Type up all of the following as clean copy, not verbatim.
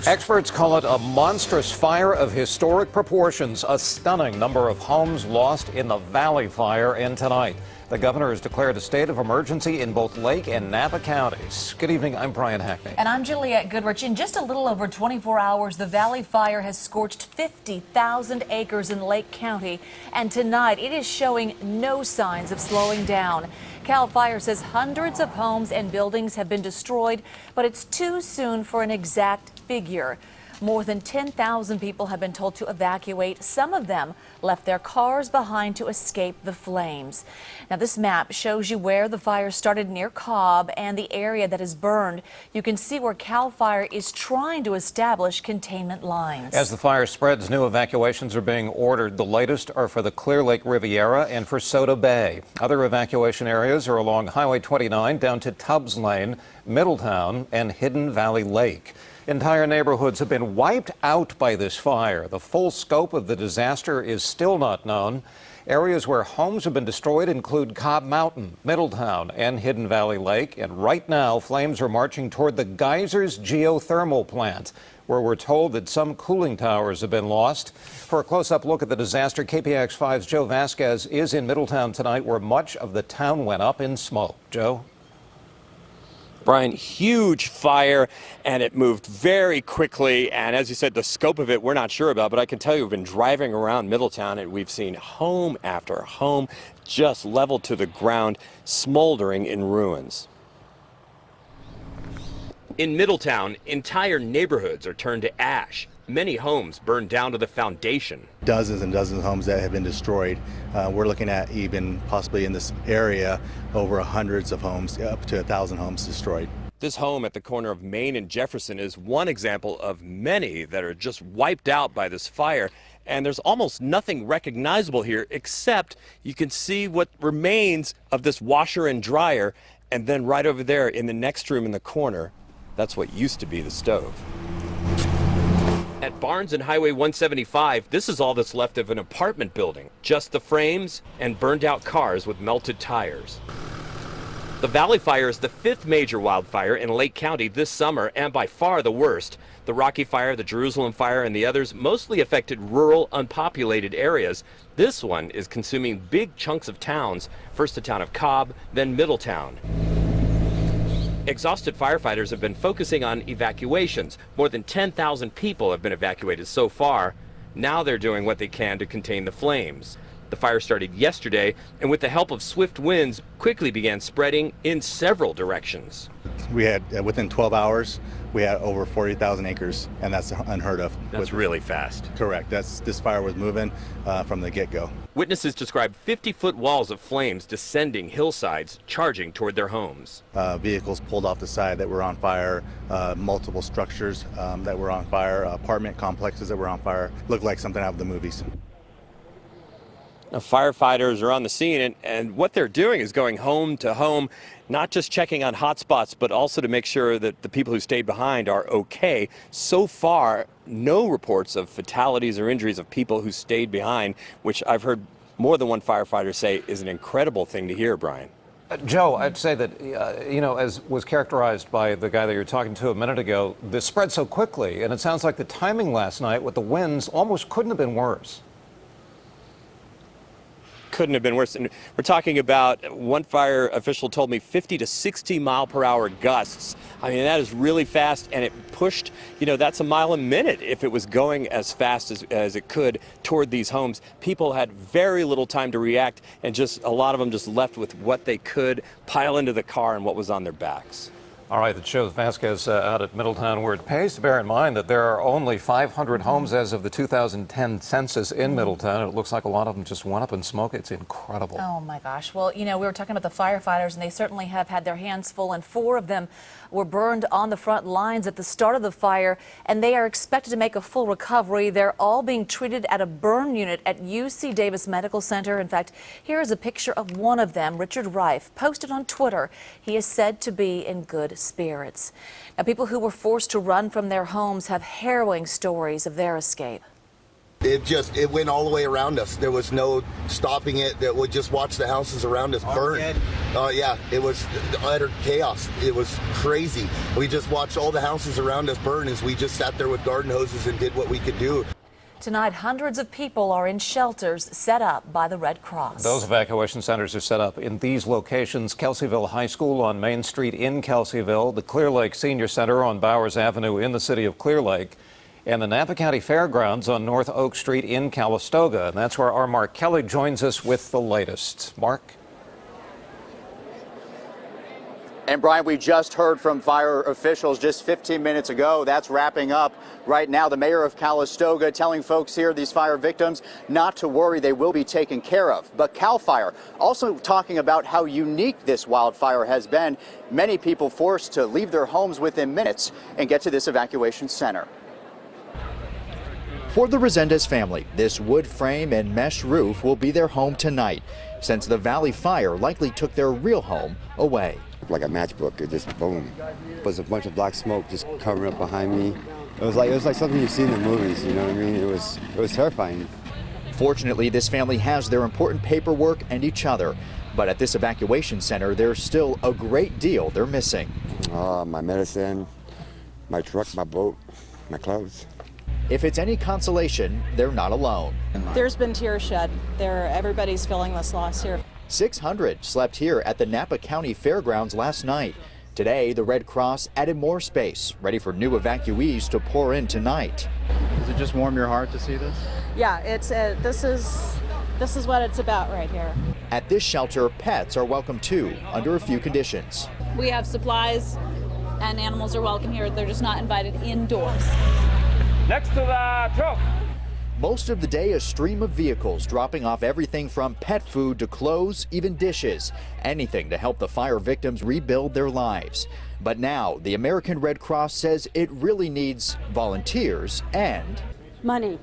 Experts call it a monstrous fire of historic proportions, a stunning number of homes lost in the Valley Fire. And tonight, the governor has declared a state of emergency in both Lake and Napa counties. Good evening, I'm Brian Hackney. And I'm Juliette Goodrich. In just a little over 24 hours, the Valley Fire has scorched 50,000 acres in Lake County. And tonight, it is showing no signs of slowing down. CAL FIRE says hundreds of homes and buildings have been destroyed, but it's too soon for an exact figure. More than 10,000 people have been told to evacuate. Some of them left their cars behind to escape the flames. Now, this map shows you where the fire started near Cobb and the area that is burned. You can see where CAL FIRE is trying to establish containment lines. As the fire spreads, new evacuations are being ordered. The latest are for the Clear Lake Riviera and for Soda Bay. Other evacuation areas are along Highway 29 down to Tubbs Lane, Middletown, and Hidden Valley Lake. Entire neighborhoods have been wiped out by this fire. The full scope of the disaster is still not known. Areas where homes have been destroyed include Cobb Mountain, Middletown, and Hidden Valley Lake. And right now, flames are marching toward the Geysers geothermal plant, where we're told that some cooling towers have been lost. For a close-up look at the disaster, KPIX 5's Joe Vazquez is in Middletown tonight, where much of the town went up in smoke. Joe? Brian, huge fire, and it moved very quickly. And as you said, the scope of it, we're not sure about. But I can tell you, we've been driving around Middletown, and we've seen home after home just leveled to the ground, smoldering in ruins. In Middletown, entire neighborhoods are turned to ash. Many homes burned down to the foundation. Dozens and dozens of homes that have been destroyed. We're looking at even possibly in this area over hundreds of homes, up to 1,000 homes destroyed. This home at the corner of Main and Jefferson is one example of many that are just wiped out by this fire. And there's almost nothing recognizable here, except you can see what remains of this washer and dryer. And then right over there in the next room in the corner, that's what used to be the stove. At Barnes and Highway 175, this is all that's left of an apartment building. Just the frames and burned out cars with melted tires. The Valley Fire is the 5th major wildfire in Lake County this summer, and by far the worst. The Rocky Fire, the Jerusalem Fire, and the others mostly affected rural, unpopulated areas. This one is consuming big chunks of towns, first the town of Cobb, then Middletown. Exhausted firefighters have been focusing on evacuations. More than 10,000 people have been evacuated so far. Now they're doing what they can to contain the flames. The fire started yesterday, and with the help of swift winds, quickly began spreading in several directions. We had, within 12 hours, we had over 40,000 acres, and that's unheard of. That's really fast. Correct. This fire was moving from the get-go. Witnesses described 50-foot walls of flames descending hillsides, charging toward their homes. Vehicles pulled off the side that were on fire, multiple structures that were on fire, apartment complexes that were on fire. Looked like something out of the movies. Now, firefighters are on the scene, and what they're doing is going home to home, not just checking on hot spots, but also to make sure that the people who stayed behind are okay. So far, no reports of fatalities or injuries of people who stayed behind, which I've heard more than one firefighter say is an incredible thing to hear, Brian. Joe, I'd say that, as was characterized by the guy that you were talking to a minute ago, this spread so quickly, and it sounds like the timing last night with the winds almost couldn't have been worse. Couldn't have been worse. And we're talking about, one fire official told me, 50 to 60 mile per hour gusts. I mean, that is really fast, and it pushed, that's a mile a minute if it was going as fast as it could toward these homes. People had very little time to react, and just a lot of them just left with what they could pile into the car and what was on their backs. All right, that shows Vazquez out at Middletown, where it pays to bear in mind that there are only 500 homes as of the 2010 census in Middletown. It looks like a lot of them just went up in smoke. It's incredible. Oh my gosh. Well, we were talking about the firefighters, and they certainly have had their hands full, and 4 of them were burned on the front lines at the start of the fire, and they are expected to make a full recovery. They're all being treated at a burn unit at UC Davis Medical Center. In fact, here is a picture of one of them, Richard Reif, posted on Twitter. He is said to be in good spirits. Now, people who were forced to run from their homes have harrowing stories of their escape. It went all the way around us. There was no stopping it. That would just watch the houses around us burn. Yeah, it was utter chaos. It was crazy. We just watched all the houses around us burn as we just sat there with garden hoses and did what we could do. Tonight, hundreds of people are in shelters set up by the Red Cross. Those evacuation centers are set up in these locations: Kelseyville High School on Main Street in Kelseyville, the Clear Lake Senior Center on Bowers Avenue in the city of Clear Lake, and the Napa County Fairgrounds on North Oak Street in Calistoga. And that's where our Mark Kelly joins us with the latest. Mark? And Brian, we just heard from fire officials just 15 minutes ago. That's wrapping up right now. The mayor of Calistoga telling folks here, these fire victims, not to worry, they will be taken care of. But CAL FIRE also talking about how unique this wildfire has been. Many people forced to leave their homes within minutes and get to this evacuation center. For the Resendez family, this wood frame and mesh roof will be their home tonight, since the Valley Fire likely took their real home away. Like a matchbook, it just boom. It was a bunch of black smoke just covering up behind me. It was like something you see in the movies, you know what I mean? It was terrifying. Fortunately, this family has their important paperwork and each other. But at this evacuation center, there's still a great deal they're missing. My medicine, my truck, my boat, my clothes. If it's any consolation, they're not alone. There's been tears shed. Everybody's feeling this loss here. 600 slept here at the Napa County Fairgrounds last night. Today, the Red Cross added more space, ready for new evacuees to pour in tonight. Does it just warm your heart to see this? Yeah, it's this is what it's about right here. At this shelter, pets are welcome too, under a few conditions. We have supplies, and animals are welcome here. They're just not invited indoors. Next to the truck. Most of the day, a stream of vehicles dropping off everything from pet food to clothes, even dishes, anything to help the fire victims rebuild their lives. But now, the American Red Cross says it really needs volunteers and Money.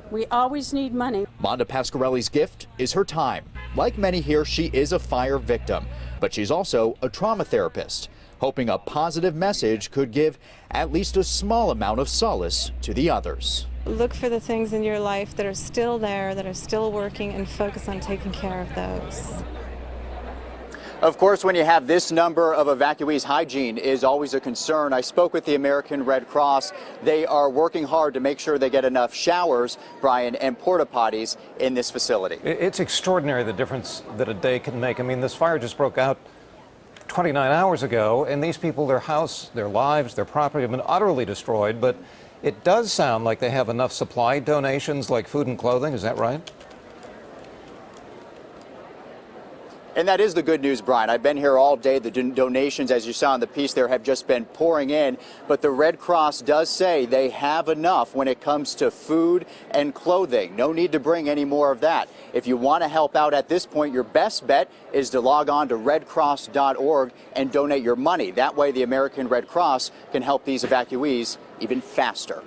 We always need money. Monda Pasquarelli's gift is her time. Like many here, she is a fire victim, but she's also a trauma therapist, hoping a positive message could give at least a small amount of solace to the others. Look for the things in your life that are still there, that are still working, and focus on taking care of those. Of course, when you have this number of evacuees, hygiene is always a concern. I spoke with the American Red Cross. They are working hard to make sure they get enough showers, Brian, and porta potties in this facility. It's extraordinary the difference that a day can make. I mean, this fire just broke out 29 hours ago, and these people, their house, their lives, their property have been utterly destroyed. But it does sound like they have enough supply donations like food and clothing. Is that right? And that is the good news, Brian. I've been here all day. The donations, as you saw in the piece there, have just been pouring in. But the Red Cross does say they have enough when it comes to food and clothing. No need to bring any more of that. If you want to help out at this point, your best bet is to log on to redcross.org and donate your money. That way, the American Red Cross can help these evacuees even faster.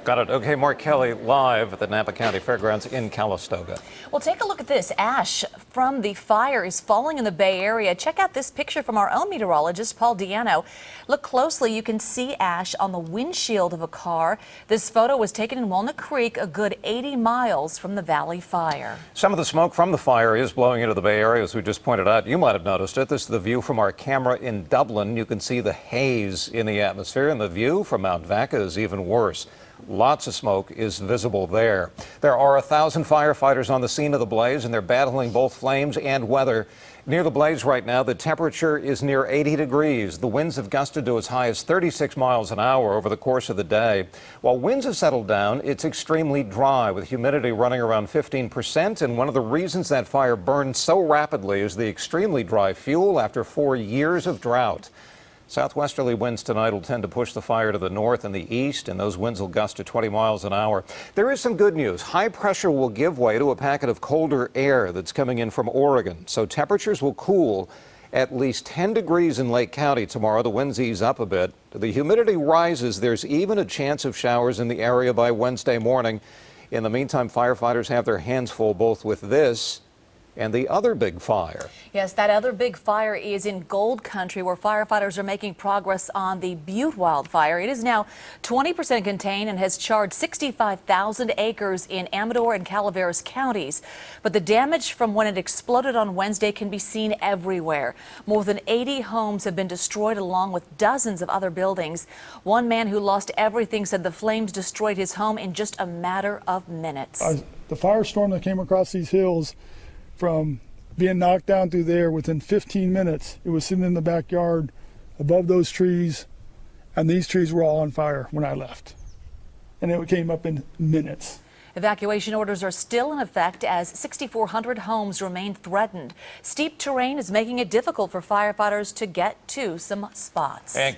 Got it. Okay, Mark Kelly live at the Napa County Fairgrounds in Calistoga. Well, take a look at this. Ash from the fire is falling in the Bay Area. Check out this picture from our own meteorologist, Paul Diano. Look closely. You can see ash on the windshield of a car. This photo was taken in Walnut Creek, a good 80 miles from the Valley Fire. Some of the smoke from the fire is blowing into the Bay Area, as we just pointed out. You might have noticed it. This is the view from our camera in Dublin. You can see the haze in the atmosphere, and the view from Mount Vazquez is even worse. Lots of smoke is visible there. There are 1,000 firefighters on the scene of the blaze, and they're battling both flames and weather. Near the blaze right now, the temperature is near 80 degrees. The winds have gusted to as high as 36 miles an hour over the course of the day. While winds have settled down, it's extremely dry, with humidity running around 15%. And one of the reasons that fire burned so rapidly is the extremely dry fuel after 4 years of drought. Southwesterly winds tonight will tend to push the fire to the north and the east, and those winds will gust to 20 miles an hour. There is some good news. High pressure will give way to a packet of colder air that's coming in from Oregon, so temperatures will cool at least 10 degrees in Lake County tomorrow. The winds ease up a bit. The humidity rises. There's even a chance of showers in the area by Wednesday morning. In the meantime, firefighters have their hands full both with this And the other big fire. Yes, that other big fire is in Gold Country, where firefighters are making progress on the Butte wildfire. It is now 20% contained and has charred 65,000 acres in Amador and Calaveras counties. But the damage from when it exploded on Wednesday can be seen everywhere. More than 80 homes have been destroyed, along with dozens of other buildings. One man who lost everything said the flames destroyed his home in just a matter of minutes. The firestorm that came across these hills, from being knocked down through there, within 15 minutes, it was sitting in the backyard above those trees, and these trees were all on fire when I left. And it came up in minutes. Evacuation orders are still in effect as 6,400 homes remain threatened. Steep terrain is making it difficult for firefighters to get to some spots.